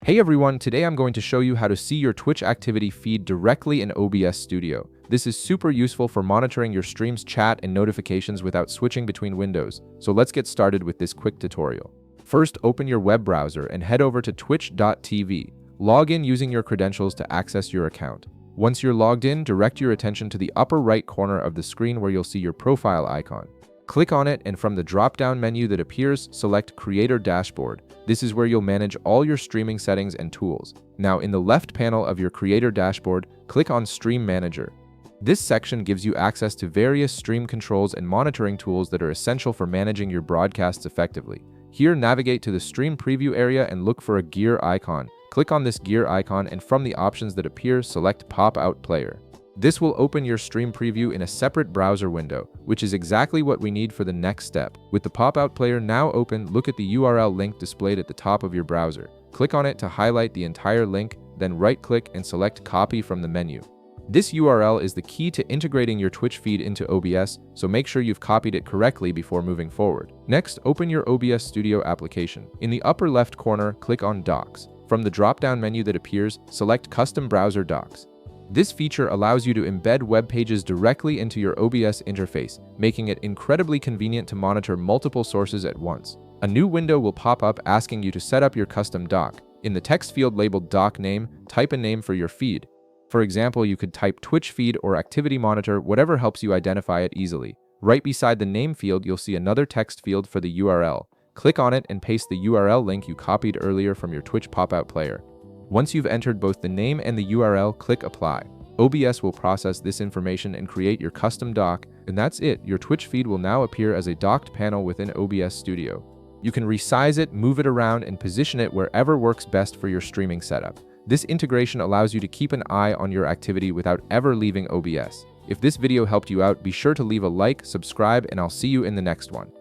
Hey everyone, today I'm going to show you how to see your Twitch activity feed directly in OBS Studio. This is super useful for monitoring your stream's chat and notifications without switching between windows. So let's get started with this quick tutorial. First, open your web browser and head over to twitch.tv. Log in using your credentials to access your account. Once you're logged in, direct your attention to the upper right corner of the screen where you'll see your profile icon. Click on it, and from the drop-down menu that appears, select Creator Dashboard. This is where you'll manage all your streaming settings and tools. Now, in the left panel of your Creator Dashboard, click on Stream Manager. This section gives you access to various stream controls and monitoring tools that are essential for managing your broadcasts effectively. Here, navigate to the Stream Preview area and look for a gear icon. Click on this gear icon, and from the options that appear, select Pop-Out Player. This will open your stream preview in a separate browser window, which is exactly what we need for the next step. With the pop-out player now open, look at the URL link displayed at the top of your browser. Click on it to highlight the entire link, then right-click and select Copy from the menu. This URL is the key to integrating your Twitch feed into OBS, so make sure you've copied it correctly before moving forward. Next, open your OBS Studio application. In the upper left corner, click on Docs. From the drop-down menu that appears, select Custom Browser Docs. This feature allows you to embed web pages directly into your OBS interface, making it incredibly convenient to monitor multiple sources at once. A new window will pop up asking you to set up your custom doc. In the text field labeled Doc Name, type a name for your feed. For example, you could type Twitch feed or activity monitor, whatever helps you identify it easily. Right beside the name field, you'll see another text field for the URL. Click on it and paste the URL link you copied earlier from your Twitch pop-out player. Once you've entered both the name and the URL, click Apply. OBS will process this information and create your custom doc, and that's it. Your Twitch feed will now appear as a docked panel within OBS Studio. You can resize it, move it around, and position it wherever works best for your streaming setup. This integration allows you to keep an eye on your activity without ever leaving OBS. If this video helped you out, be sure to leave a like, subscribe, and I'll see you in the next one.